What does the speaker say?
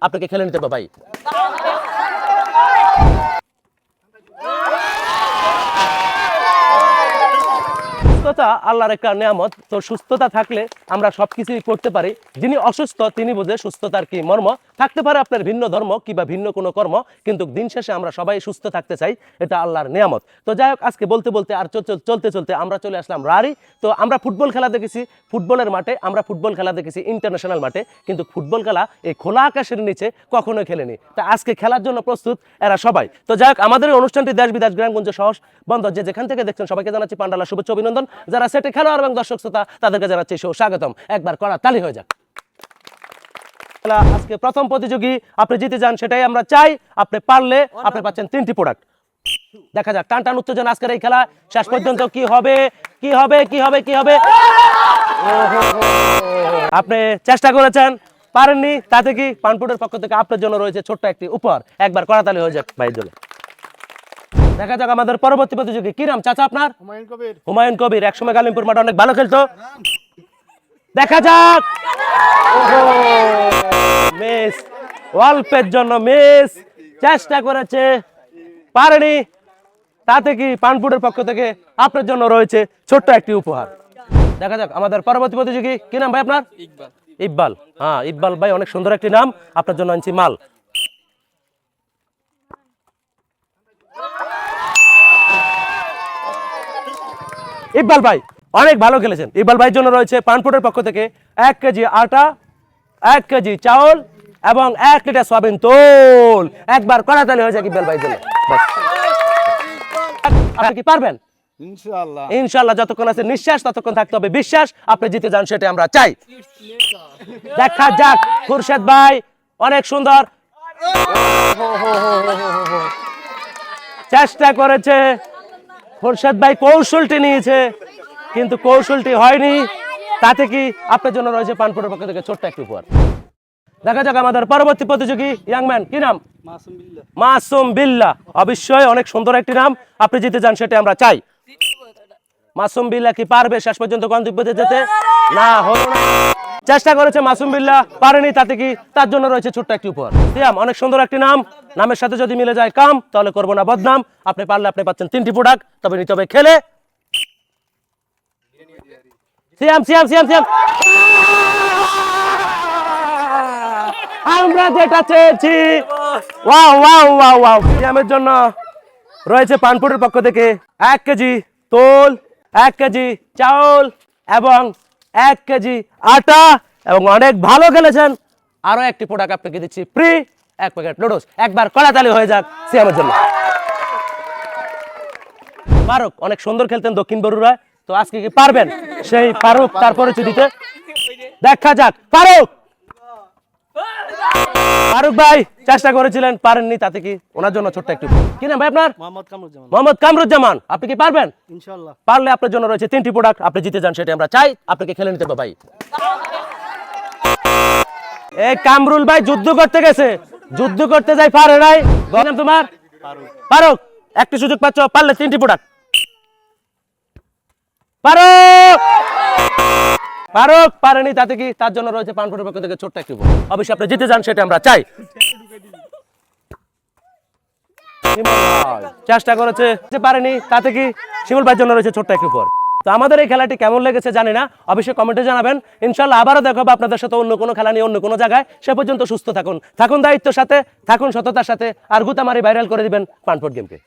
আপনাকে খেলে নিতে হবে ভাই। সুস্থতা আল্লাহর একটা নিয়ামত। তো সুস্থতা থাকলে আমরা সবকিছুই করতে পারি। যিনি অসুস্থ তিনি বোঝে সুস্থতার কি মর্ম। থাকতে পারে আপনার ভিন্ন ধর্ম কিংবা ভিন্ন কোনো কর্ম, কিন্তু দিন শেষে আমরা সবাই সুস্থ থাকতে চাই, এটা আল্লাহর নিয়ামত। তো যাই হোক, আজকে বলতে বলতে আর চলতে চলতে আমরা চলে আসলাম রারি। তো আমরা ফুটবল খেলা দেখেছি ফুটবলের মাঠে, আমরা ফুটবল খেলা দেখেছি ইন্টারন্যাশনাল মাঠে, কিন্তু ফুটবল খেলা এই খোলা আকাশের নিচে কখনোই খেলেনি। তা আজকে খেলার জন্য প্রস্তুত এরা সবাই। তো যাই হোক, আমাদের এই অনুষ্ঠানটি দেশ বিদেশ গ্রামগঞ্জ সহ বন্ধ যে যেখান থেকে দেখছেন সবাইকে জানাচ্ছি পান্ডালা শুভেচ্ছা অভিনন্দন। যারা সেটে খেলোয়াড় এবং দর্শক শ্রোতা তাদেরকে জানাচ্ছি স্বাগতম। একবার করা তালি হয়ে যাক। আজকে প্রথম প্রতিযোগী আপনি জিতে যান সেটাই আমরা চাই। আপনি পারলে আপনি পাচ্ছেন 3টি প্রোডাক্ট। দেখা যাক টান টান উত্তেজনা আজকের এই খেলা শেষ পর্যন্ত কি হবে কি হবে কি হবে কি হবে। আপনি চেষ্টা করেছেন, পারেননি, তাতে কি পানপুরের পক্ষ থেকে আপনার জন্য রয়েছে ছোট্ট একটি উপহার। একবার করাতালি হয়ে যাক ভাই জন্য। দেখা যাক আমাদের পরবর্তী প্রতিযোগী। কি নাম চাচা আপনার? হুমায়ুন কবির। একসময় গালিমপুর মাঠে অনেক ভালো খেলতো। দেখা যাক, মিস, অল্পের জন্য মিস, চেষ্টা করেছে, পারেনি, তাতে কি পানপুরের পক্ষ থেকে আপনার জন্য রয়েছে ছোট্ট একটি উপহার। দেখা যাক আমাদের পরবর্তী প্রতিযোগী। কি নাম ভাই আপনার? ইকবাল। ইকবাল, হ্যাঁ ইকবাল ভাই, অনেক সুন্দর একটি নাম। আপনার জন্য আনছি মাল। ইকবাল ভাই অনেক ভালো খেলেছেন। ইকবাল ভাইয়ের জন্য রয়েছে পানপুরের পক্ষ থেকে 1 কেজি আটা, 1 কেজি চাউল এবং 1 লিটার সয়াবিন তেল। একবার করাতালি হয়ে যাক ইকবাল ভাইয়ের জন্য। আপনি কি পারবেন? ইনশাআল্লাহ। ইনশাআল্লাহ। যতক্ষণ আছে নিঃশ্বাস ততক্ষণ থাকতে হবে বিশ্বাস। আপনি জিতে যান সেটা আমরা চাই। দেখা যাক। খুরশেদ ভাই অনেক সুন্দর চেষ্টা করেছে। খুরশেদ ভাই কৌশলটি নিয়েছে, কিন্তু কৌশলটি হয়নি, তাতে কি আপনার জন্য রয়েছে পানপুরের পক্ষ থেকে ছোট্ট একটি উপহার। দেখা যাক আমাদের পরবর্তী প্রতিযোগী। ইয়াংম্যান, কি নাম? মাসুম বিল্লাহ। অবশ্যই অনেক সুন্দর একটি নাম। আপনি জিতে যান সেটা আমরা চাই। মাসুম বিল্লাহ কি পারবে শেষ পর্যন্ত গন্তব্যে যেতে? না, হলো না। চেষ্টা করেছে মাসুম বিল্লাহ, পারেনি, তাতে কি তার জন্য রয়েছে ছোট্ট একটি উপহার। সিয়াম, অনেক সুন্দর একটি নাম। নামের সাথে যদি মিলে যায় কাম, তাহলে করবো না বদনাম। আপনি পারলে আপনি পাচ্ছেন 3টি প্রোডাক্ট, তবে নিতে হবে খেলে। সিয়াম সিয়াম সিয়াম সিয়াম, আমরা যেটা চেয়েছি। Wow wow wow wow. সিয়ামের জন্য রয়েছে পানপুরের পক্ষ থেকে 1 কেজি তেল, 1 কেজি চাউল এবং 1 কেজি আটা, এবং অনেক ভালো খেলেছেন। আরো একটি প্রোডাক্ট আপনাকে দিচ্ছি ফ্রি, 1 প্যাকেট নুডলস। একবার কলাতালি হয়ে যাক সিয়ামের জন্য। ফারুক অনেক সুন্দর খেলতেন দক্ষিণ বরুড়া। তো আজকে কি পারবেন সেই ফারুক তার পরিচয় দিতে? দেখা যাক। ফারুক, ফারুক ভাই চেষ্টা করেছিলেন, পারেননি, তাতে কি ওনার জন্য ছোট্ট একটু। কি নাম ভাই আপনার? মোহাম্মদ কামরুজ্জামান। আপনি কি পারবেন? ইনশাআল্লাহ। পারলে আপনার জন্য রয়েছে 3টি প্রোডাক্ট। আপনি জিতে যান সেটা আমরা চাই। আপনাকে খেলে নিতে হবে ভাই। এই কামরুল ভাই যুদ্ধ করতে গেছে, যুদ্ধ করতে যাই পারে নাই। নাম তোমার? ফারুক। একটি সুযোগ পাচ্ছ, পারলে 3টি প্রোডাক্ট। ফারুক, ফারুক পারেনি, তাতে কি তার জন্য রয়েছে পানপুরের পক্ষ থেকে ছোট্ট একটি উপহার। অবশ্যই আপনি জিতে যান সেটা আমরা চাই। চেষ্টা করেছে, পারেনি, তাতে কি শিমুল ভাইয়ের জন্য রয়েছে ছোট্ট একটি উপহার। তো আমাদের এই খেলাটি কেমন লেগেছে জানি না, অবশ্যই কমেন্টে জানাবেন। ইনশাআল্লাহ আবারও দেখা হবে আপনাদের সাথে অন্য কোনো খেলা নিয়ে অন্য কোনো জায়গায়। সে পর্যন্ত সুস্থ থাকুন, থাকুন দায়িত্বের সাথে, থাকুন সততার সাথে, আর গুতামারি ভাইরাল করে দিবেন পানপুর গেমকে।